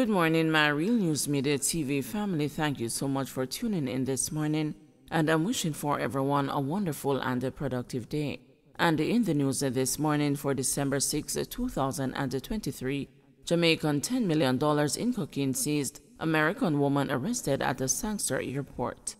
Good morning, my Real News Media TV family. Thank you so much for tuning in this morning, and I'm wishing for everyone a wonderful and a productive day. And in the news this morning for December 6, 2023, Jamaican $10 million in cocaine seized, American woman arrested at the Sangster Airport.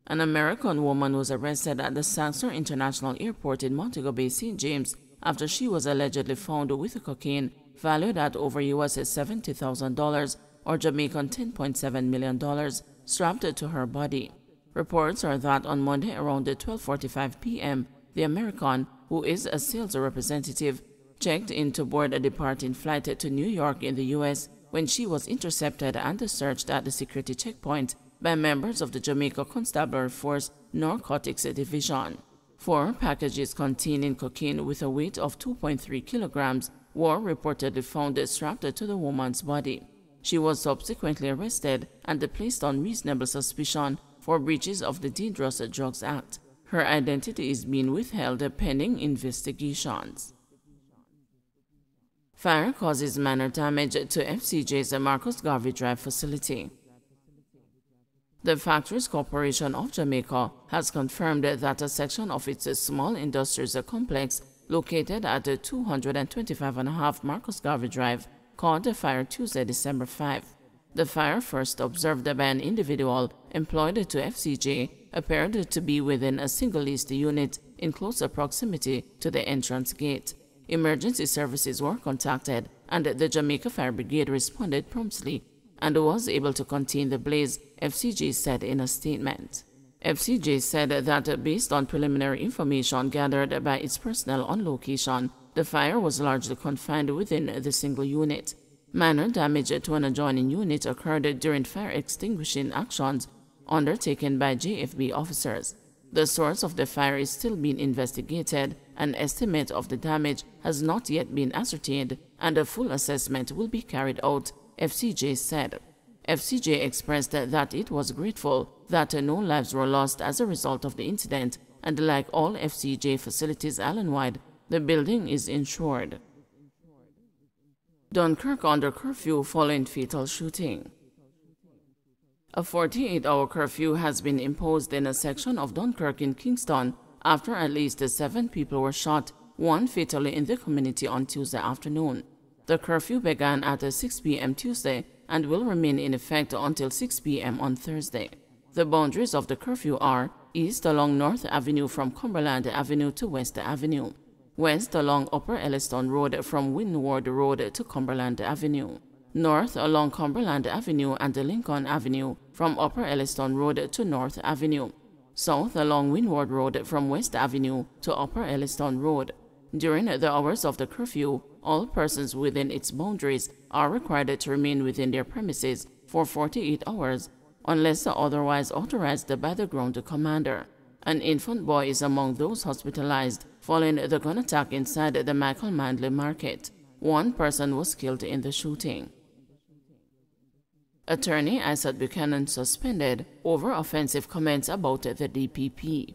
An American woman was arrested at the Sangster International Airport in Montego Bay, St. James, after she was allegedly found with cocaine valued at over US $70,000 or Jamaican $10.7 million strapped to her body. Reports are that on Monday around 12:45 p.m., the American, who is a sales representative, checked in to board a departing flight to New York in the U.S. when she was intercepted and searched at the security checkpoint by members of the Jamaica Constabulary Force Narcotics Division. 4 packages containing cocaine with a weight of 2.3 kilograms were reportedly found strapped to the woman's body. She was subsequently arrested and placed on reasonable suspicion for breaches of the Dangerous Drugs Act. Her identity is being withheld pending investigations. Fire causes minor damage to FCJ's Marcus Garvey Drive facility. The Factories Corporation of Jamaica has confirmed that a section of its small industries complex located at 225.5 Marcus Garvey Drive caught a fire Tuesday, December 5. The fire, first observed by an individual employed to FCJ, appeared to be within a single-leased unit in closer proximity to the entrance gate. Emergency services were contacted, and the Jamaica Fire Brigade responded promptly and was able to contain the blaze, FCJ said in a statement. FCJ said that based on preliminary information gathered by its personnel on location, the fire was largely confined within the single unit. Minor damage to an adjoining unit occurred during fire extinguishing actions undertaken by JFB officers. The source of the fire is still being investigated. An estimate of the damage has not yet been ascertained, and a full assessment will be carried out, FCJ said. FCJ expressed that it was grateful that no lives were lost as a result of the incident, and like all FCJ facilities island-wide, the building is insured. Dunkirk under curfew following fatal shooting. A 48-hour curfew has been imposed in a section of Dunkirk in Kingston after at least 7 people were shot, 1 fatally in the community on Tuesday afternoon. The curfew began at 6 p.m. Tuesday and will remain in effect until 6 p.m. on Thursday. The boundaries of the curfew are east along North Avenue from Cumberland Avenue to West Avenue, west along Upper Elliston Road from Windward Road to Cumberland Avenue, north along Cumberland Avenue and Lincoln Avenue from Upper Elliston Road to North Avenue, south along Windward Road from West Avenue to Upper Elliston Road. During the hours of the curfew, all persons within its boundaries are required to remain within their premises for 48 hours, unless otherwise authorized by the ground commander. An infant boy is among those hospitalized following the gun attack inside the Michael Manley Market. 1 person was killed in the shooting. Attorney Isaac Buchanan suspended over offensive comments about the DPP.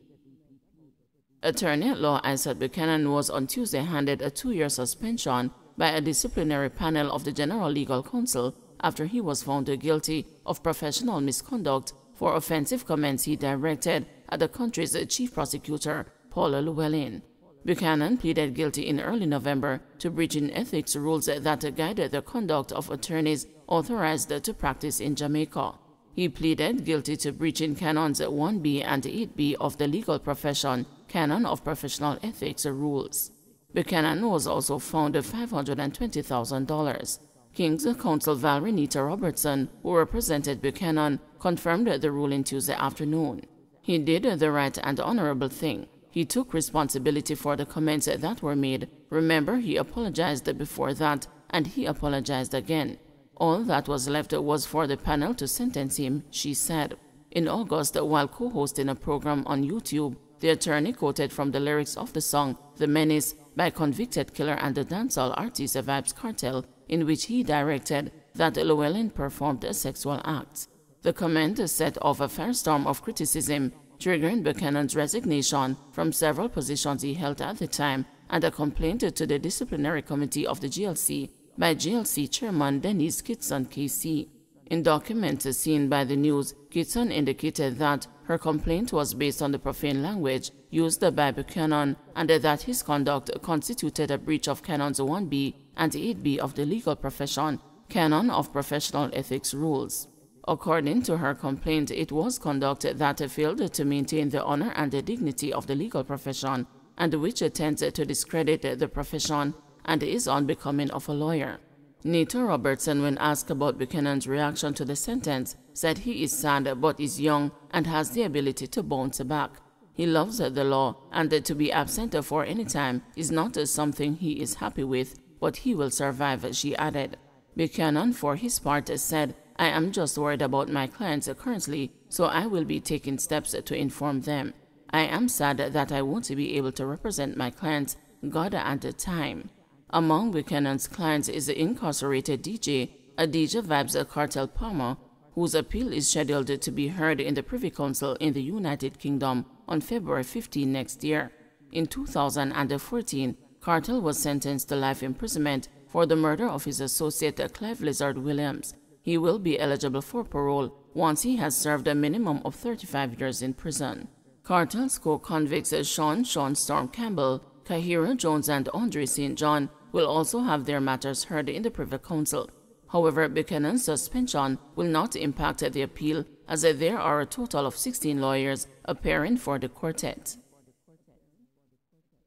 Attorney-at-law Isaac Buchanan was on Tuesday handed a 2-year suspension by a disciplinary panel of the General Legal Counsel after he was found guilty of professional misconduct for offensive comments he directed at the country's chief prosecutor, Paula Llewellyn. Buchanan pleaded guilty in early November to breaching ethics rules that guided the conduct of attorneys authorized to practice in Jamaica. He pleaded guilty to breaching Canons 1B and 8B of the legal profession, Canon of Professional Ethics rules. Buchanan was also found $520,000. King's counsel Valerie Nita Robertson, who represented Buchanan, confirmed the ruling Tuesday afternoon. He did the right and honorable thing. He took responsibility for the comments that were made. Remember, he apologized before that, and he apologized again. All that was left was for the panel to sentence him, she said. In August, while co-hosting a program on YouTube, the attorney quoted from the lyrics of the song The Menace by convicted killer and the dancehall artist Vybz Kartel, in which he directed that Llewellyn performed sexual acts. The comment set off a firestorm of criticism, triggering Buchanan's resignation from several positions he held at the time and a complaint to the disciplinary committee of the GLC by GLC Chairman Dennis Kitson KC. In documents seen by the news, Kitson indicated that her complaint was based on the profane language used by Buchanan and that his conduct constituted a breach of Canons 1B and 8B of the legal profession, Canon of Professional Ethics Rules. According to her complaint, it was conduct that failed to maintain the honor and the dignity of the legal profession and which tends to discredit the profession and is unbecoming of a lawyer. Nita Robertson, when asked about Buchanan's reaction to the sentence, said he is sad but is young and has the ability to bounce back. He loves the law, and to be absent for any time is not something he is happy with, but he will survive, she added. Buchanan, for his part, said, "I am just worried about my clients currently, so I will be taking steps to inform them. I am sad that I won't be able to represent my clients, God and time." Among Buchanan's clients is the incarcerated DJ, a DJ Vibes Cartel Palmer, whose appeal is scheduled to be heard in the Privy Council in the United Kingdom on February 15 next year. In 2014, Cartel was sentenced to life imprisonment for the murder of his associate Clive Lizard Williams. He will be eligible for parole once he has served a minimum of 35 years in prison. Cartel's co-convicts Sean Storm Campbell, Kahira Jones and Andre St. John will also have their matters heard in the Privy Council. However, Buchanan's suspension will not impact the appeal, as there are a total of 16 lawyers appearing for the quartet.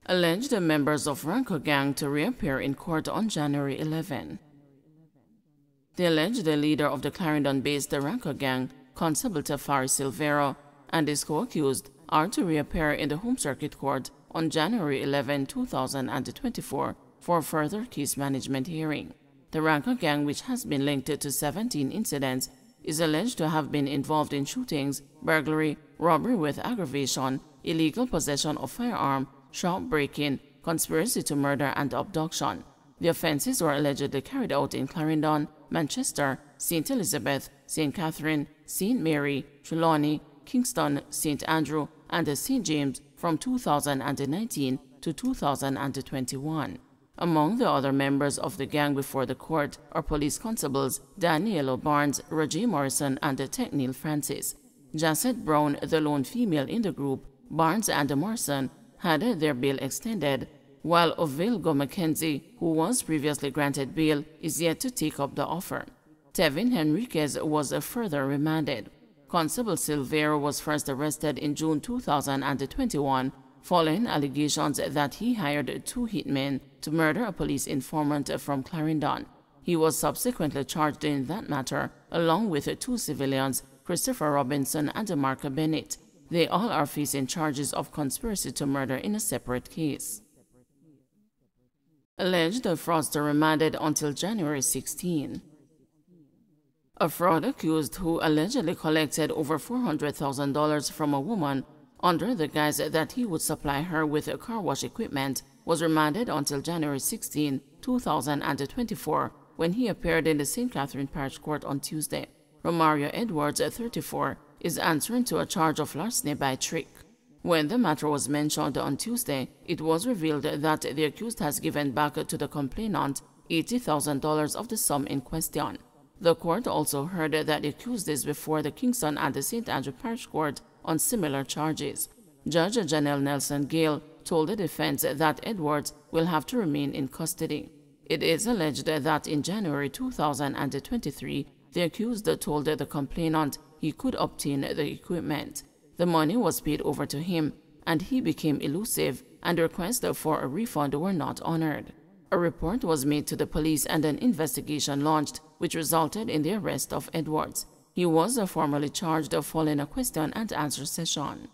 Alleged members of Ranco Gang to reappear in court on January 11. The alleged leader of the Clarendon-based Ranco Gang, Constable Tafari Silvero, and his co-accused are to reappear in the Home Circuit Court on January 11, 2024 for further case management hearing. The Ranco Gang, which has been linked to 17 incidents, is alleged to have been involved in shootings, burglary, robbery with aggravation, illegal possession of firearm, shop breaking, conspiracy to murder, and abduction. The offenses were allegedly carried out in Clarendon, Manchester, St. Elizabeth, St. Catherine, St. Mary, Trelawney, Kingston, St. Andrew, and St. James from 2019 to 2021. Among the other members of the gang before the court are police constables Daniela Barnes, Roger Morrison, and Techniel Francis. Jacet Brown, the lone female in the group, Barnes and Morrison, had their bail extended, while Ovilgo Mackenzie, who was previously granted bail, is yet to take up the offer. Tevin Henriquez was further remanded. Constable Silvero was first arrested in June 2021 following allegations that he hired 2 hitmen to murder a police informant from Clarendon. He was subsequently charged in that matter, along with 2 civilians, Christopher Robinson and Mark Bennett. They all are facing charges of conspiracy to murder in a separate case. Alleged fraudster remanded until January 16. A fraud accused who allegedly collected over $400,000 from a woman under the guise that he would supply her with car wash equipment was remanded until January 16, 2024, when he appeared in the St. Catherine Parish Court on Tuesday. Romario Edwards, 34, is answering to a charge of larceny by trick. When the matter was mentioned on Tuesday, it was revealed that the accused has given back to the complainant $80,000 of the sum in question. The court also heard that the accused is before the Kingston and the St. Andrew Parish Court on similar charges. Judge Janelle Nelson Gale told the defense that Edwards will have to remain in custody. It is alleged that in January 2023, the accused told the complainant he could obtain the equipment. The money was paid over to him, and he became elusive, and requests for a refund were not honored. A report was made to the police and an investigation launched, which resulted in the arrest of Edwards. He was formally charged following a question and answer session.